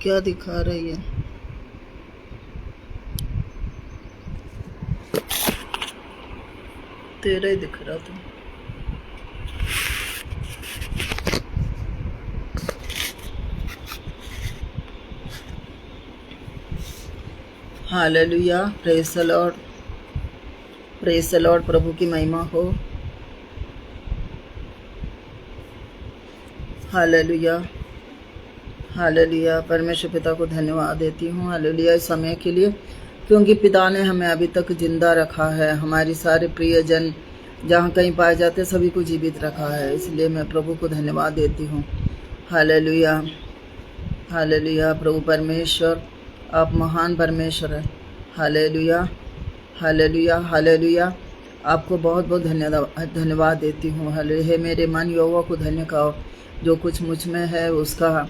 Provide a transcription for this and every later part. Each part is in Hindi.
क्या दिखा रही है? तेरा ही दिख रहा था। Hallelujah, praise the lord, praise the lord. प्रभु की महिमा हो। Hallelujah, hallelujah. परमेश्वर पिता को धन्यवाद देती हूँ हालेलुया इस समय के लिए, क्योंकि पिता ने हमें अभी तक जिंदा रखा है। हमारी सारे प्रियजन जहाँ कहीं पाए जाते सभी को जीवित रखा है, इसलिए मैं प्रभु को धन्यवाद देती हूँ। Hallelujah, hallelujah. प्रभु परमेश्वर, आप महान परमेश्वर है। Hallelujah, hallelujah, hallelujah. आपको बहुत बहुत धन्यवाद देती हूँ। हे मेरे मन यहोवा को धन्य कहो, जो कुछ मुझ में है उसका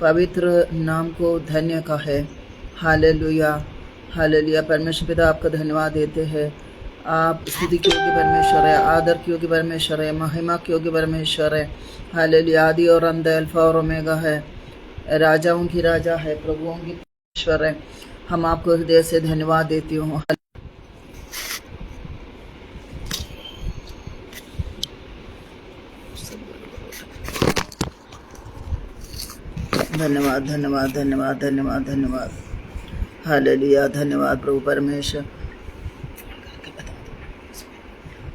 पवित्र नाम को धन्य का है। Hallelujah, hallelujah. परमेश्वर पिता आपका धन्यवाद देते हैं। आप स्तुति के योग्य परमेश्वर है, आदर के योग्य परमेश्वर है, महिमा के योग्य परमेश्वर है। हालेलुया। आदि और अंत, अल्फा और ओमेगा है, राजाओं की राजा है, प्रभुओं की परमेश्वर है। हम आपको हृदय से धन्यवाद देती हूँ। धन्यवाद, धन्यवाद, धन्यवाद, धन्यवाद, धन्यवाद। हालेलुया, धन्यवाद प्रभु परमेश्वर।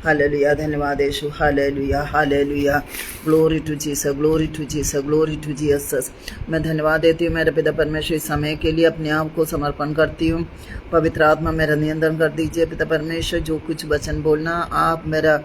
हालेलुया, धन्यवाद यीशु। Hallelujah, hallelujah. Glory to Jesus, glory to Jesus, glory to Jesus. मैं धन्यवाद देती हूँ मेरे पिता परमेश्वर इस समय के लिए। अपने आप को समर्पण करती हूँ। पवित्र आत्मा मेरा नियंत्रण कर दीजिए पिता परमेश्वर। जो कुछ वचन बोलना आप मेरा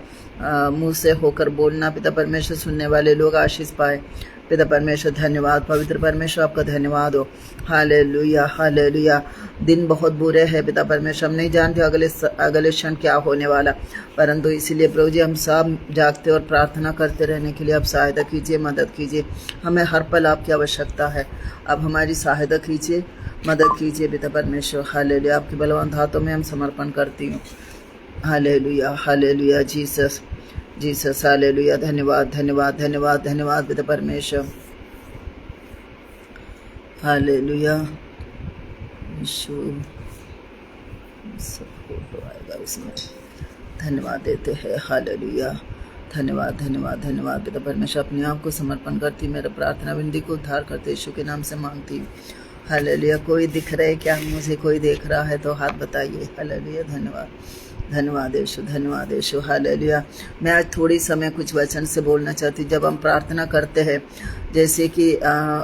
मुंह से होकर बोलना पिता परमेश्वर, सुनने वाले लोग आशीष पाए पिता परमेश्वर। धन्यवाद पवित्र परमेश्वर, आपका धन्यवाद हो। Hallelujah, hallelujah. दिन बहुत बुरे हैं पिता परमेश्वर, हम नहीं जानते अगले क्षण क्या होने वाला, परंतु इसीलिए प्रभु जी हम सब जागते और प्रार्थना करते रहने के लिए आप सहायता कीजिए, मदद कीजिए। हमें हर पल आपकी आवश्यकता है। अब हमारी सहायता कीजिए, मदद कीजिए पिता परमेश्वर। हालेलुया, आपके बलवंत हाथों में हम समर्पण करती हूँ। Hallelujah, hallelujah. Jesus, Jesus. Hallelujah. धन्यवाद, धन्यवाद, धन्यवाद, धन्यवाद पिता परमेश्वर। हालेलुया। यीशु सब फोटो आएगा इसमें। धन्यवाद देते हैं। हालेलुया। धन्यवाद, धन्यवाद, धन्यवाद पिता परमेश्वर। अपने आप को समर्पण करती, मेरा प्रार्थना विनती को उद्धार करते यीशु के नाम से मांगती हूँ। हालेलुया। कोई दिख रहा है क्या मुझे? कोई देख रहा है तो हाथ बताइए। हालेलुया। धन्यवाद, धन्यवाद यीशु, धन्यवाद यीशु। हालेलुया। मैं आज थोड़ी समय कुछ वचन से बोलना चाहती हूँ। जब हम प्रार्थना करते हैं, जैसे कि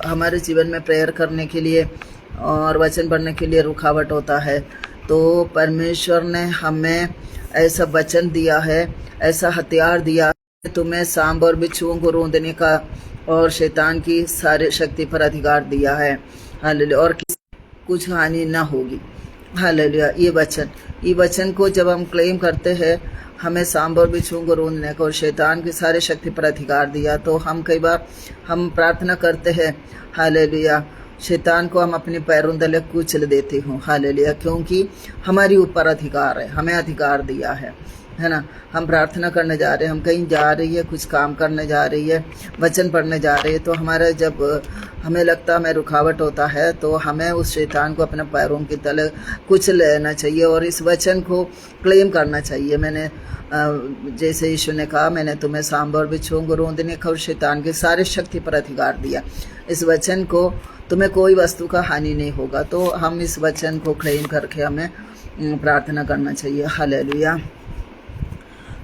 हमारे जीवन में प्रेयर करने के लिए और वचन पढ़ने के लिए रुकावट होता है, तो परमेश्वर ने हमें ऐसा वचन दिया है, ऐसा हथियार दिया है, तुम्हें सांप और बिच्छुओं को रोंदने का और शैतान की सारी शक्ति पर अधिकार दिया है। हालेलुया। और कुछ हानि ना होगी। हालेलुया। ये वचन को जब हम क्लेम करते हैं, हमें सांप और बिच्छुओं को रोंदने का और शैतान की सारी शक्ति पर अधिकार दिया, तो हम कई बार हम प्रार्थना करते हैं। हालेलुया। शैतान को हम अपने पैरों तले कुचल देते हूँ। हालेलुया। क्योंकि हमारी ऊपर अधिकार है, हमें अधिकार दिया है ना। हम प्रार्थना करने जा रहे हैं, हम कहीं जा रही है, कुछ काम करने जा रही है, वचन पढ़ने जा रही है, तो हमारा जब हमें लगता है हमें रुकावट होता है, तो हमें उस शैतान को अपने पैरों के तले कुचल लेना चाहिए और इस वचन को क्लेम करना चाहिए। मैंने जैसे यीशु ने कहा, मैंने तुम्हें सांप और बिच्छुओं को रोंदने का और शैतान की सारी शक्ति पर अधिकार दिया। इस वचन को तुम्हें कोई वस्तु का हानि नहीं होगा। तो हम इस वचन को क्लेम करके हमें प्रार्थना करना चाहिए। Hallelujah,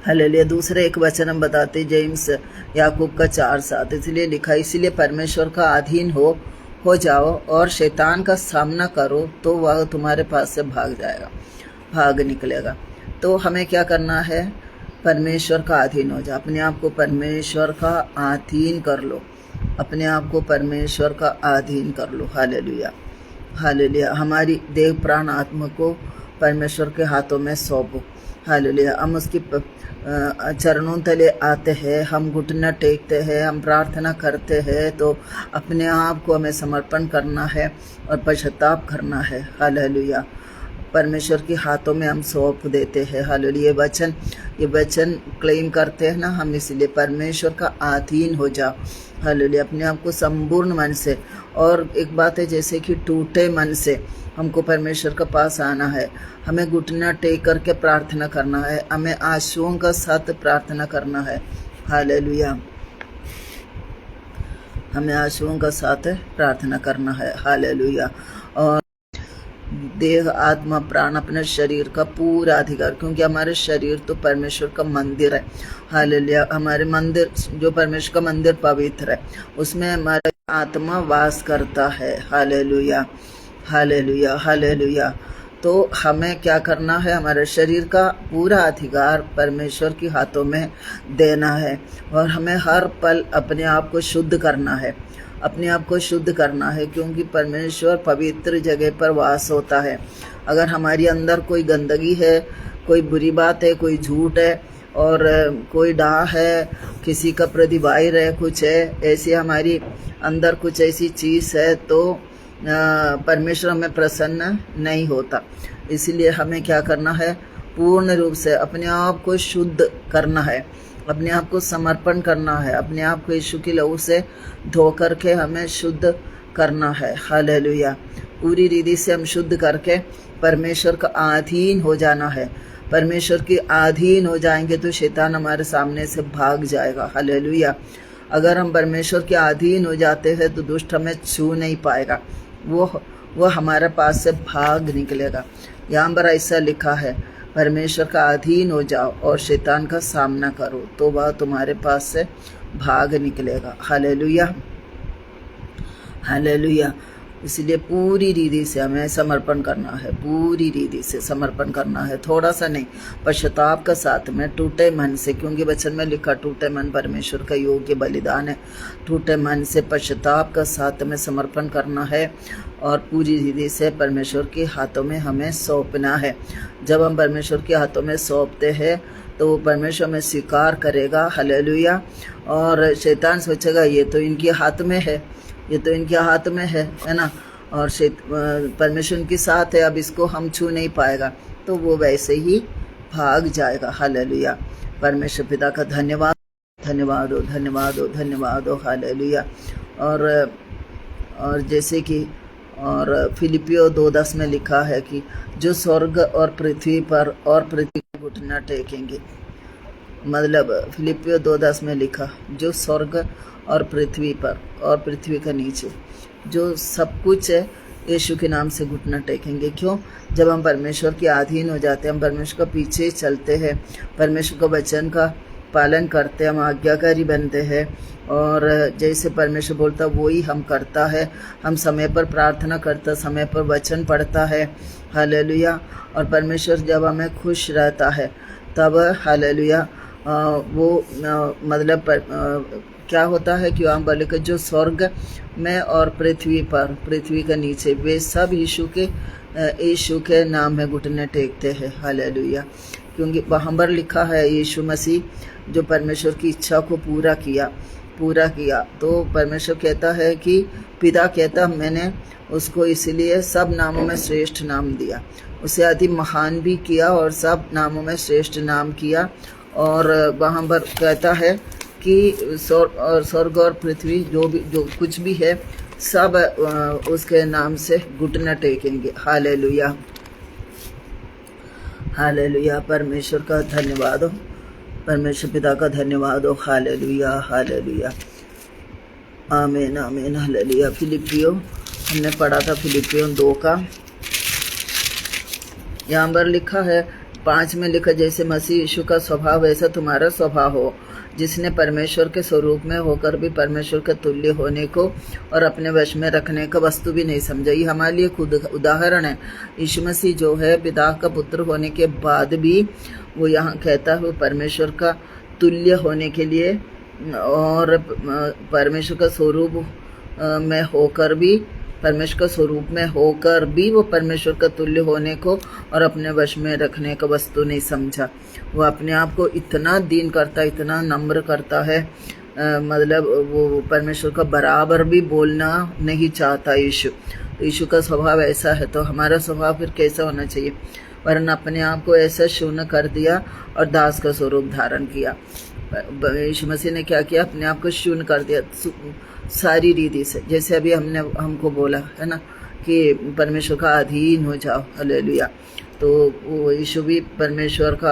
hallelujah. दूसरे एक वचन हम बताते, जेम्स याकूब का 4:7, इसलिए लिखा, इसीलिए परमेश्वर का अधीन हो जाओ और शैतान का सामना करो, तो वह तुम्हारे पास से भाग निकलेगा। तो हमें क्या करना है? परमेश्वर का अधीन हो जाओ। अपने आप को परमेश्वर का अधीन कर लो, अपने आप को परमेश्वर का अधीन कर लो। Hallelujah, hallelujah. हमारी देह प्राण आत्मा को परमेश्वर के हाथों में सौंपो। हालेलुया। हम उसकी चरणों तले आते हैं, हम घुटना टेकते हैं, हम प्रार्थना करते हैं, तो अपने आप को हमें समर्पण करना है और पश्चाताप करना है। हालेलुया। परमेश्वर के हाथों में हम सौंप देते हैं। हालेलुया। ये वचन क्लेम करते हैं ना हम, इसलिए परमेश्वर का अधीन हो जाओ। हालेलुया। अपने आप को संपूर्ण मन से, और एक बात है जैसे कि टूटे मन से हमको परमेश्वर के पास आना है। हमें घुटना टेक करके प्रार्थना करना है, हमें आंसुओं का साथ प्रार्थना करना है। हालेलुया। हमें आंसुओं का साथ प्रार्थना करना है। हालेलुया। और देह आत्मा प्राण अपने शरीर का पूरा अधिकार, क्योंकि हमारे शरीर तो परमेश्वर का मंदिर है। हालेलुया। हमारे मंदिर, जो परमेश्वर का मंदिर पवित्र है, उसमें हमारा आत्मा वास करता है। हालेलुया। हालेलुया। हालेलुया। तो हमें क्या करना है, हमारे शरीर का पूरा अधिकार परमेश्वर के हाथों में देना है, और हमें हर पल अपने आप को शुद्ध करना है, अपने आप को शुद्ध करना है, क्योंकि परमेश्वर पवित्र जगह पर वास होता है। अगर हमारे अंदर कोई गंदगी है, कोई बुरी बात है, कोई झूठ है, और कोई डाह है, किसी का प्रति वैर है, कुछ है ऐसी हमारी अंदर कुछ ऐसी चीज़ है, तो परमेश्वर हमें प्रसन्न नहीं होता। इसलिए हमें क्या करना है, पूर्ण रूप से अपने आप को शुद्ध करना है, अपने आप को समर्पण करना है, अपने आप को यीशु की लहू से धो करके हमें शुद्ध करना है। हालेलुया। पूरी रीति से हम शुद्ध करके परमेश्वर का अधीन हो जाना है। परमेश्वर के अधीन हो जाएंगे तो शैतान हमारे सामने से भाग जाएगा। हालेलुया। अगर हम परमेश्वर के अधीन हो जाते हैं तो दुष्ट हमें छू नहीं पाएगा, वो हमारे पास से भाग निकलेगा। यहाँ पर ऐसा लिखा है, परमेश्वर का अधीन हो जाओ और शैतान का सामना करो, तो वह तुम्हारे पास से भाग निकलेगा। हालेलुया। हालेलुया। इसलिए पूरी रीति से हमें समर्पण करना है, पूरी रीति से समर्पण करना है, थोड़ा सा नहीं, पश्चाताप का साथ में, टूटे मन से, क्योंकि वचन में लिखा टूटे मन परमेश्वर का योग्य बलिदान है। टूटे मन से पश्चाताप का साथ में समर्पण करना है, और पूरी रीति से परमेश्वर के हाथों में हमें सौंपना है। जब हम परमेश्वर के हाथों में सौंपते हैं तो वो परमेश्वर में स्वीकार करेगा। हालेलुया। और शैतान सोचेगा ये तो इनके हाथ में है, ये तो इनके हाथ में है ना, और परमेश्वर के साथ है, अब इसको हम छू नहीं पाएगा, तो वो वैसे ही भाग जाएगा। हालेलुया। परमेश्वर पिता का धन्यवाद, धन्यवाद हो, धन्यवाद हो, धन्यवाद हो। हालेलुया। और जैसे कि और फिलिपियो 2:10 में लिखा है कि जो स्वर्ग और पृथ्वी पर और पृथ्वी को घुटना टेकेंगे, मतलब फिलिपियो 2:10 में लिखा, जो स्वर्ग और पृथ्वी पर और पृथ्वी का नीचे जो सब कुछ है, यीशु के नाम से घुटना टेकेंगे। क्यों? जब हम परमेश्वर के अधीन हो जाते हैं, हम परमेश्वर का पीछे चलते हैं, परमेश्वर का वचन का पालन करते हैं, हम आज्ञाकारी बनते हैं, और जैसे परमेश्वर बोलता वही हम करता है। हम समय पर प्रार्थना करता, समय पर वचन पढ़ता है। हालेलुया। और परमेश्वर जब हमें खुश रहता है तब हालेलुया वो मतलब क्या होता है कि वहाँ बोले कि जो स्वर्ग में और पृथ्वी पर, पृथ्वी का नीचे, वे सब यीशु के नाम में घुटने टेकते हैं। हालेलुया। क्योंकि वहाँ पर लिखा है यीशु मसीह जो परमेश्वर की इच्छा को पूरा किया, तो परमेश्वर कहता है कि पिता कहता मैंने उसको इसलिए सब नामों में श्रेष्ठ नाम दिया, उसे अति महान भी किया और सब नामों में श्रेष्ठ नाम किया। और वहाँ पर कहता है कि स्वर्ग और पृथ्वी जो कुछ भी है सब उसके नाम से घुटना टेकेंगे। हालेलुया। हालेलुया। परमेश्वर का धन्यवाद हो, परमेश्वर पिता का धन्यवाद हो। हालेलुया। हालेलुया। आमीन, आमीन। हालेलुया। फिलिपियो हमने पढ़ा था, फिलिपियो 2 का, यहाँ पर लिखा है 5 में लिखा, जैसे मसीह यीशु का स्वभाव वैसा तुम्हारा स्वभाव हो, जिसने परमेश्वर के स्वरूप में होकर भी परमेश्वर के तुल्य होने को और अपने वश में रखने का वस्तु भी नहीं समझा। ये हमारे लिए खुद उदाहरण है। यीशु मसीह जो है पिता का पुत्र होने के बाद भी वो यहाँ कहता है वो परमेश्वर का तुल्य होने के लिए और परमेश्वर का स्वरूप में होकर भी, परमेश्वर का स्वरूप में होकर भी वो परमेश्वर का तुल्य होने को और अपने वश में रखने का वस्तु नहीं समझा। वो अपने आप को इतना दीन करता है, इतना नम्र करता है, मतलब वो परमेश्वर का बराबर भी बोलना नहीं चाहता यीशु। तो यीशु का स्वभाव ऐसा है, तो हमारा स्वभाव फिर कैसा होना चाहिए? वरन अपने आप को ऐसा शून्य कर दिया और दास का स्वरूप धारण किया। यीशु मसीह ने क्या किया? अपने आप को शून्य कर दिया सारी रीति से। जैसे अभी हमको बोला है ना कि परमेश्वर का अधीन हो जाओ, हालेलुया। तो वो यीशु भी परमेश्वर का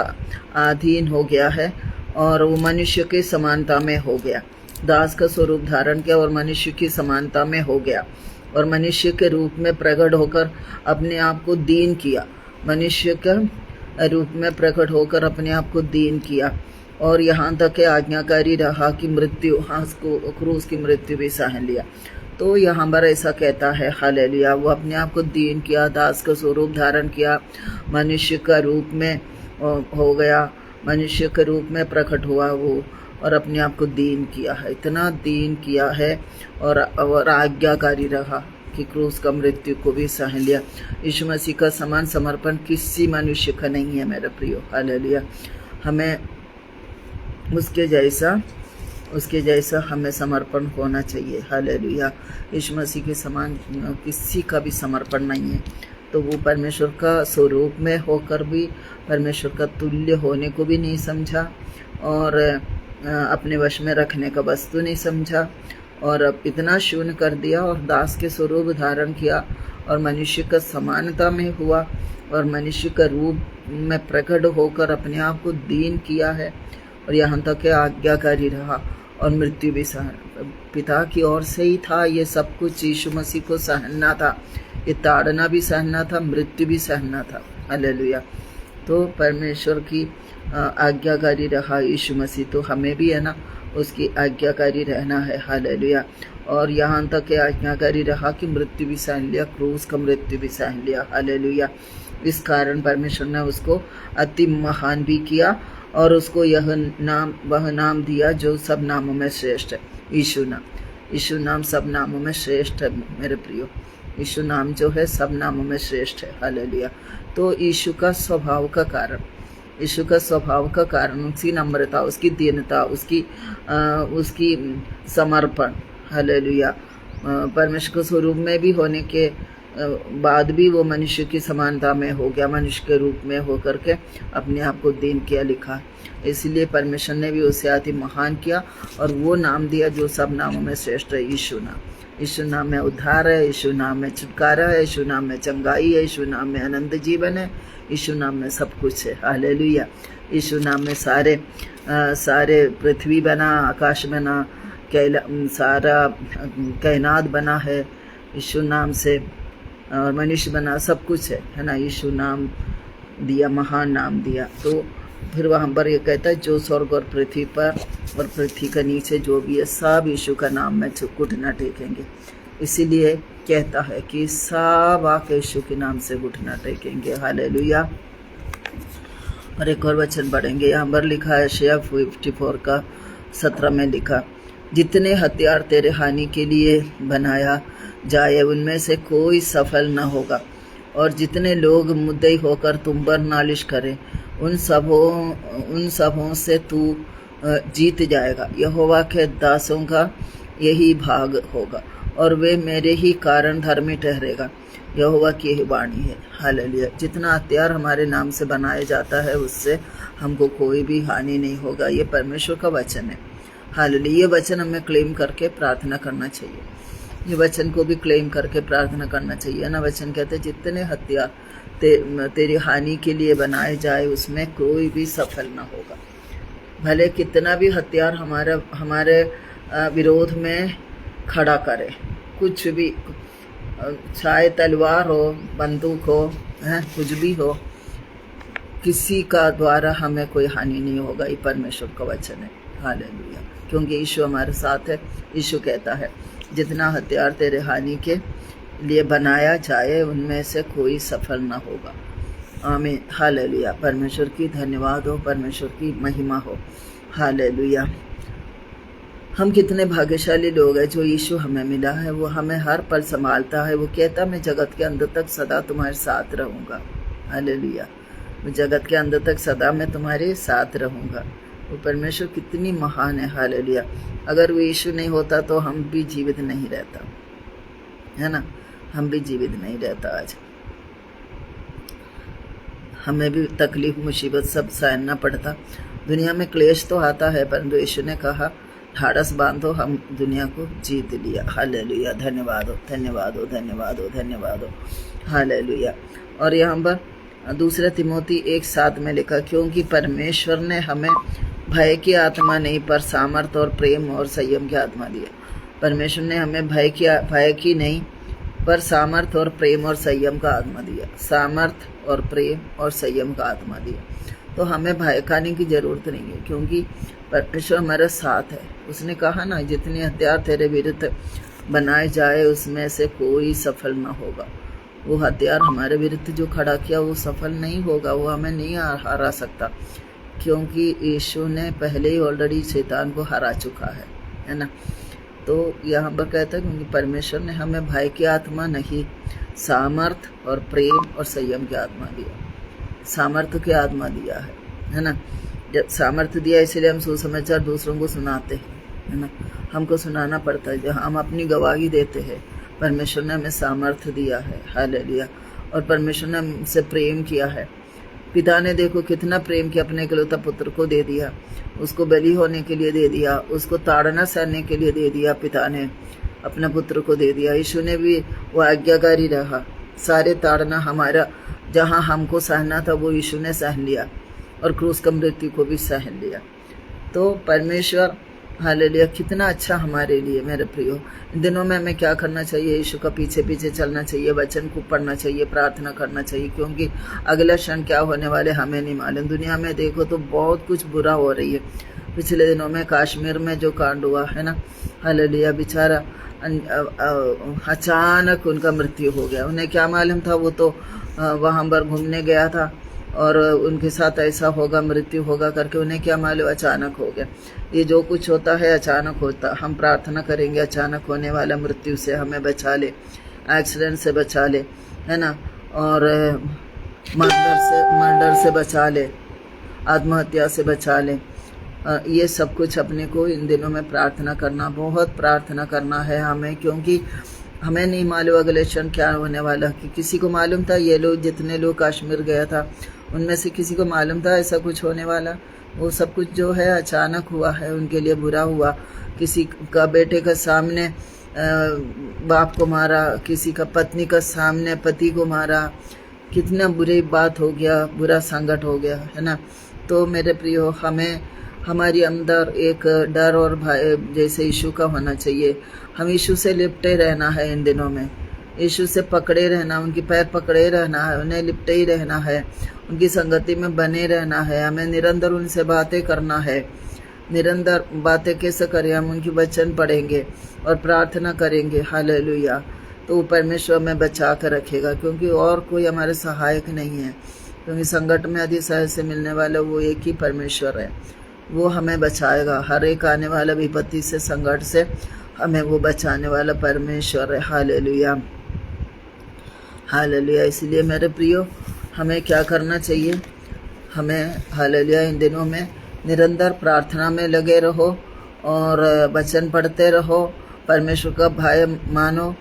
अधीन हो गया है और वो मनुष्य की समानता में हो गया, दास का स्वरूप धारण किया और मनुष्य की समानता में हो गया और मनुष्य के रूप में प्रकट होकर अपने आप को दीन किया, मनुष्य के रूप में प्रकट होकर अपने आप को दीन किया और यहाँ तक के आज्ञाकारी रहा कि मृत्यु, हाँ, क्रूस की मृत्यु भी सहन लिया। तो यहाँ पर ऐसा कहता है, हालेलुया, वो अपने आप को दीन किया, दास का स्वरूप धारण किया, मनुष्य का रूप में हो गया, मनुष्य के रूप में प्रकट हुआ वो और अपने आप को दीन किया है, इतना दीन किया है और आज्ञाकारी रहा कि क्रूस का मृत्यु को भी सहन लिया। यीशु मसीह का समान समर्पण किसी मनुष्य का नहीं है मेरे प्रियो, हालेलुया। हमें उसके जैसा हमें समर्पण होना चाहिए, हालेलुया। यीशु मसीह के समान किसी का भी समर्पण नहीं है। तो वो परमेश्वर का स्वरूप में होकर भी परमेश्वर का तुल्य होने को भी नहीं समझा और अपने वश में रखने का वस्तु नहीं समझा और अब इतना शून्य कर दिया और दास के स्वरूप धारण किया और मनुष्य का समानता में हुआ और मनुष्य का रूप में प्रकट होकर अपने आप को दीन किया है और यहाँ तक के आज्ञाकारी रहा और मृत्यु भी सहन। पिता की ओर से ही था ये सब कुछ, यीशु मसीह को सहना था, ये ताड़ना भी सहना था, मृत्यु भी सहना था, हालेलुया। तो परमेश्वर की आज्ञाकारी रहा यीशु मसीह, तो हमें भी है ना उसकी आज्ञाकारी रहना है, हालेलुया। और यहाँ तक के आज्ञाकारी रहा कि मृत्यु भी सहन लिया, क्रूस का मृत्यु भी सहन लिया, हालेलुया। इस कारण परमेश्वर ने उसको अति महान भी किया और उसको वह नाम दिया जो सब नामों में श्रेष्ठ है, यीशु नाम सब नामों में श्रेष्ठ है मेरे प्रियो। यीशु नाम जो है सब नामों में श्रेष्ठ है, हालेलुया। तो यीशु का स्वभाव का कारण उसकी नम्रता, उसकी दीनता, उसकी समर्पण, हालेलुया। परमेश्वर के स्वरूप में भी होने के बाद भी वो मनुष्य की समानता में हो गया, मनुष्य के रूप में होकर के अपने आप को दीन किया, लिखा। इसलिए परमेश्वर ने भी उसे अति महान किया और वो नाम दिया जो सब नामों में श्रेष्ठ है, यीशु नाम। यीशु नाम में उद्धार है, यीशु नाम में छुटकारा है, यीशु नाम में चंगाई है, यीशु नाम में अनंत जीवन है, यीशु नाम में सब कुछ है, हालेलुया। यीशु नाम में सारे पृथ्वी बना, आकाश बना, सारा कायनात बना है यीशु नाम से और मनुष्य बना, सब कुछ है ना। यीशु नाम दिया, महान नाम दिया। तो फिर वहाँ पर ये कहता है जो स्वर्ग और पृथ्वी पर और पृथ्वी के नीचे जो भी है सब यीशु का नाम में घुटना टेकेंगे। इसीलिए कहता है कि सब आके यीशु के नाम से घुटना टेकेंगे, हालेलुया। और एक और वचन पढ़ेंगे, यहाँ पर लिखा है यशायाह 54 का 17 में लिखा, जितने हथियार तेरे हानि के लिए बनाया जाए उनमें से कोई सफल न होगा और जितने लोग मुद्दई होकर तुम पर नालिश करें उन सबों से तू जीत जाएगा। यहोवा के दासों का यही भाग होगा और वे मेरे ही कारण धर्मी ठहरेगा, यहोवा की यही वाणी है, हालेलुया। जितना हथियार हमारे नाम से बनाया जाता है उससे हमको कोई भी हानि नहीं होगा, ये परमेश्वर का वचन है, हालेलुया। ये वचन हमें क्लेम करके प्रार्थना करना चाहिए, ये वचन को भी क्लेम करके प्रार्थना करना चाहिए ना। वचन कहते हैं जितने हथियार तेरी हानि के लिए बनाए जाए उसमें कोई भी सफल ना होगा। भले कितना भी हथियार हमारे विरोध में खड़ा करे, कुछ भी, चाहे तलवार हो, बंदूक हो, कुछ भी हो, किसी का द्वारा हमें कोई हानि नहीं होगा, ये परमेश्वर का वचन है, हालेलुया। क्योंकि यीशु हमारे साथ है। यीशु कहता है जितना हथियार तेरे हानि के लिए बनाया जाए उनमें से कोई सफल न होगा, आमीन, हालेलुया। परमेश्वर की धन्यवाद हो, परमेश्वर की महिमा हो, हालेलुया। हम कितने भाग्यशाली लोग हैं जो यीशु हमें मिला है, वो हमें हर पल संभालता है। वो कहता मैं जगत के अंत तक सदा तुम्हारे साथ रहूँगा, हालेलुया। वो जगत के अंत तक सदा मैं तुम्हारे साथ रहूँगा। वो परमेश्वर कितनी महान है, हालेलुया। अगर वो यीशु नहीं होता तो हम भी जीवित नहीं रहता, है ना। हम भी जीवित नहीं रहता आज, हमें भी तकलीफ मुसीबत सब सहना पड़ता। दुनिया में क्लेश तो आता है, परंतु यीशु ने कहा ढाढ़स बांधो, हम दुनिया को जीत लिया। हालेलुया, धन्यवाद हो, धन्यवाद हो, धन्यवाद हो, धन्यवाद हो, हालेलुया। और यहाँ पर दूसरा तिमोथी 1:7 में लिखा, क्योंकि परमेश्वर ने हमें भय की आत्मा नहीं पर सामर्थ और प्रेम और संयम की आत्मा दिया। परमेश्वर ने हमें भय की नहीं पर सामर्थ और प्रेम और संयम का आत्मा दिया। सामर्थ और प्रेम और संयम का आत्मा दिया, तो हमें भय खाने की जरूरत नहीं है, क्योंकि परमेश्वर हमारे साथ है। उसने कहा ना, जितने हथियार तेरे विरुद्ध बनाए जाए उसमें से कोई सफल ना होगा। वो हथियार हमारे विरुद्ध जो खड़ा किया वो सफल नहीं होगा, वो हमें नहीं हरा सकता, क्योंकि यीशु ने पहले ही ऑलरेडी शैतान को हरा चुका है ना। तो यहाँ पर कहता है, क्योंकि परमेश्वर ने हमें भय की आत्मा नहीं, सामर्थ और प्रेम और संयम की आत्मा दिया। सामर्थ्य की आत्मा दिया है ना। जब सामर्थ्य दिया इसलिए हम सुसमाचार दूसरों को सुनाते हैं, है ना। हमको सुनाना पड़ता है, जहाँ हम अपनी गवाही देते हैं। परमेश्वर ने हमें सामर्थ्य दिया है, हालेलुया। और परमेश्वर ने हमसे प्रेम किया है। पिता ने देखो कितना प्रेम किया, अपने इकलौता पुत्र को दे दिया, उसको बलि होने के लिए दे दिया, उसको ताड़ना सहने के लिए दे दिया। पिता ने अपना पुत्र को दे दिया। यीशु ने भी वो आज्ञाकारी रहा, सारे ताड़ना हमारा जहाँ हमको सहना था वो यीशु ने सहन लिया, और क्रूस का मृत्यु को भी सहन लिया। तो परमेश्वर हालेलुया कितना अच्छा हमारे लिए। मेरे प्रियो, इन दिनों में हमें क्या करना चाहिए? यीशु का पीछे पीछे चलना चाहिए, वचन को पढ़ना चाहिए, प्रार्थना करना चाहिए, क्योंकि अगला क्षण क्या होने वाले हमें नहीं मालूम। दुनिया में देखो तो बहुत कुछ बुरा हो रही है। पिछले दिनों में कश्मीर में जो कांड हुआ है ना, हालेलुया, बेचारा अचानक उनका मृत्यु हो गया। उन्हें क्या मालूम था? वो तो वहाँ पर घूमने गया था और उनके साथ ऐसा होगा, मृत्यु होगा करके उन्हें क्या मालूम, अचानक हो गया। ये जो कुछ होता है अचानक होता। हम प्रार्थना करेंगे अचानक होने वाला मृत्यु से हमें बचा ले, एक्सीडेंट से बचा ले, है ना, और मर्डर से बचा ले, आत्महत्या से बचा ले। ये सब कुछ अपने को इन दिनों में प्रार्थना करना, बहुत प्रार्थना करना है हमें, क्योंकि हमें नहीं मालूम अगले क्षण क्या होने वाला। कि किसी को मालूम था, ये लोग जितने लोग कश्मीर गया था उनमें से किसी को मालूम था ऐसा कुछ होने वाला? वो सब कुछ जो है अचानक हुआ है, उनके लिए बुरा हुआ। किसी का बेटे का सामने बाप को मारा, किसी का पत्नी का सामने पति को मारा। कितना बुरी बात हो गया, बुरा संकट हो गया, है ना। तो मेरे प्रियो, हमें हमारी अंदर एक डर और भय जैसे यीशु का होना चाहिए। हम यीशु से लिपटे रहना है इन दिनों में, यीशु से पकड़े रहना, उनकी पैर पकड़े रहना है, उन्हें लिपटे ही रहना है, उनकी संगति में बने रहना है। हमें निरंतर उनसे बातें करना है। निरंतर बातें कैसे करें? हम उनकी वचन पढ़ेंगे और प्रार्थना करेंगे, हालेलुया। तो वो परमेश्वर हमें बचा कर रखेगा, क्योंकि और कोई हमारे सहायक नहीं है। क्योंकि संकट में अतिशय से मिलने वाला वो एक ही परमेश्वर है, वो हमें बचाएगा। हर एक आने वाला विपत्ति से, संकट से हमें वो बचाने वाला परमेश्वर है, हालेलुया, हालेलुया। इसलिए मेरे प्रियो, हमें क्या करना चाहिए? हमें हालेलुया इन दिनों में निरंतर प्रार्थना में लगे रहो और वचन पढ़ते रहो, परमेश्वर का भय मानो।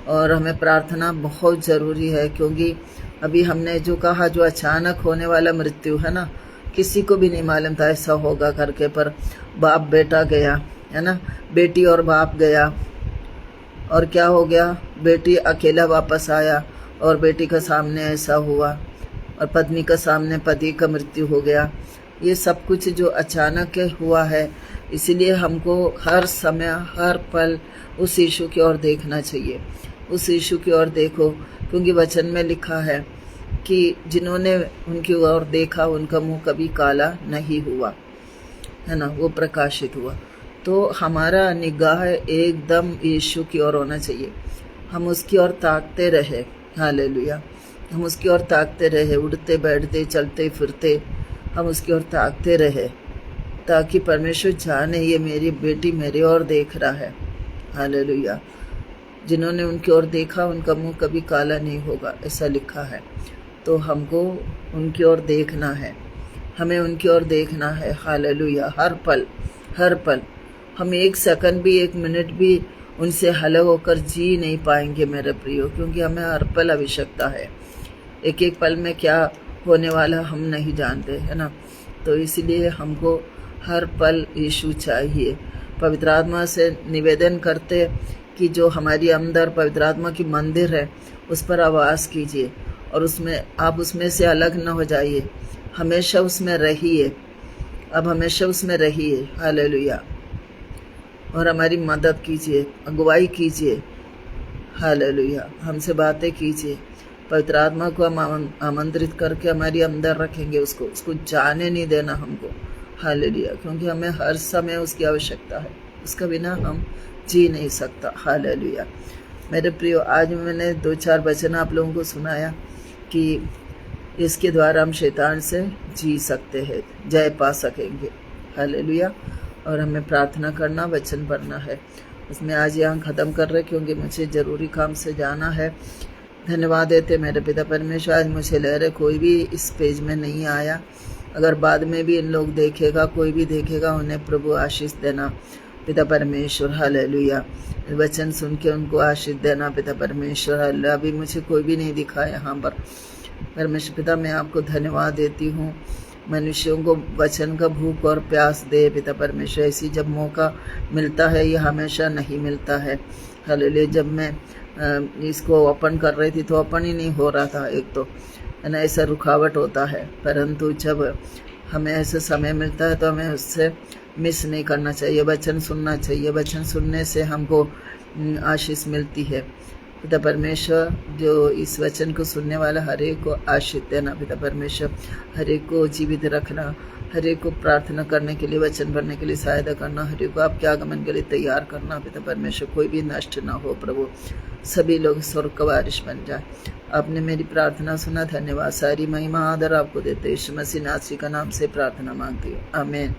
और हमें प्रार्थना बहुत ज़रूरी है, क्योंकि अभी हमने जो कहा, जो अचानक होने वाला मृत्यु है ना, किसी को भी नहीं मालूम था ऐसा होगा करके, पर बाप बेटा गया, है ना, बेटी और बाप गया। और क्या हो गया? बेटी अकेला वापस आया और बेटी का सामने ऐसा हुआ, और पत्नी का सामने पति का मृत्यु हो गया। ये सब कुछ जो अचानक हुआ है, इसलिए हमको हर समय, हर पल उस यीशु की ओर देखना चाहिए। उस यीशु की ओर देखो, क्योंकि वचन में लिखा है कि जिन्होंने उनकी ओर देखा उनका मुंह कभी काला नहीं हुआ, है ना, वो प्रकाशित हुआ। तो हमारा निगाह एकदम यीशु की ओर होना चाहिए। हम उसकी ओर ताकते रहे, हालेलुया, हम उसकी ओर ताकते रहे, उड़ते बैठते चलते फिरते हम उसकी ओर ताकते रहे, ताकि परमेश्वर जाने ये मेरी बेटी मेरी ओर देख रहा है, हालेलुया। जिन्होंने उनकी ओर देखा उनका मुंह कभी काला नहीं होगा, ऐसा लिखा है। तो हमको उनकी ओर देखना है, हमें उनकी ओर देखना है, हालेलुया। हर पल, हर पल हम एक सेकंड भी, एक मिनट भी उनसे अलग होकर जी नहीं पाएंगे मेरे प्रियो, क्योंकि हमें हर पल आवश्यकता है। एक एक पल में क्या होने वाला हम नहीं जानते, है ना। तो इसलिए हमको हर पल यीशु चाहिए। पवित्र आत्मा से निवेदन करते कि जो हमारी अंदर पवित्र आत्मा की मंदिर है उस पर आवास कीजिए, और उसमें आप उसमें से अलग न हो जाइए, हमेशा उसमें रहिए। अब हमेशा उसमें रहिए। हालेलुया। और हमारी मदद कीजिए, अगुवाई कीजिए। हालेलुया। हमसे बातें कीजिए। पवित्र आत्मा को हम आमंत्रित करके हमारी अंदर रखेंगे, उसको जाने नहीं देना हमको। हालेलुया। क्योंकि हमें हर समय उसकी आवश्यकता है, उसका बिना हम जी नहीं सकता। हालेलुया। मेरे प्रियो, आज मैंने 2-4 वचन आप लोगों को सुनाया कि इसके द्वारा हम शैतान से जी सकते हैं, जय पा सकेंगे। हालेलुया। और हमें प्रार्थना करना, वचन पढ़ना है। उसमें आज यहाँ ख़त्म कर रहे, क्योंकि मुझे ज़रूरी काम से जाना है। धन्यवाद देते मेरे पिता परमेश्वर। आज मुझे लह रहे कोई भी इस पेज में नहीं आया, अगर बाद में भी इन लोग देखेगा, कोई भी देखेगा, उन्हें प्रभु आशीष देना पिता परमेश्वर। हालेलुया। वचन सुन के उनको आशीष देना पिता परमेश्वर। हालेलुया। अभी मुझे कोई भी नहीं दिखा यहाँ पर। परमेश्वर पिता, मैं आपको धन्यवाद देती हूँ। मनुष्यों को वचन का भूख और प्यास दे पिता परमेश्वर। ऐसी जब मौका मिलता है, ये हमेशा नहीं मिलता है। हालेलुया। जब मैं इसको ओपन कर रही थी तो ओपन ही नहीं हो रहा था, एक तो है ना, ऐसा रुकावट होता है। परंतु जब हमें ऐसा समय मिलता है तो हमें उससे मिस नहीं करना चाहिए, वचन सुनना चाहिए। वचन सुनने से हमको आशीष मिलती है पिता परमेश्वर। जो इस वचन को सुनने वाला हर एक को आशीष देना पिता परमेश्वर। हर एक को जीवित रखना, हर एक को प्रार्थना करने के लिए, वचन पढ़ने के लिए सहायता करना, हर एक को आपके आगमन के लिए तैयार करना पिता परमेश्वर। कोई भी नष्ट ना हो प्रभु, सभी लोग स्वर्ग का वारिश बन जाए। आपने मेरी प्रार्थना सुना, धन्यवाद। सारी महिमा आदर आपको देते यीशु मसीह नासरी का नाम से प्रार्थना मांगती हूँ। आमीन,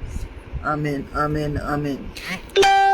आमीन, आमीन, आमीन।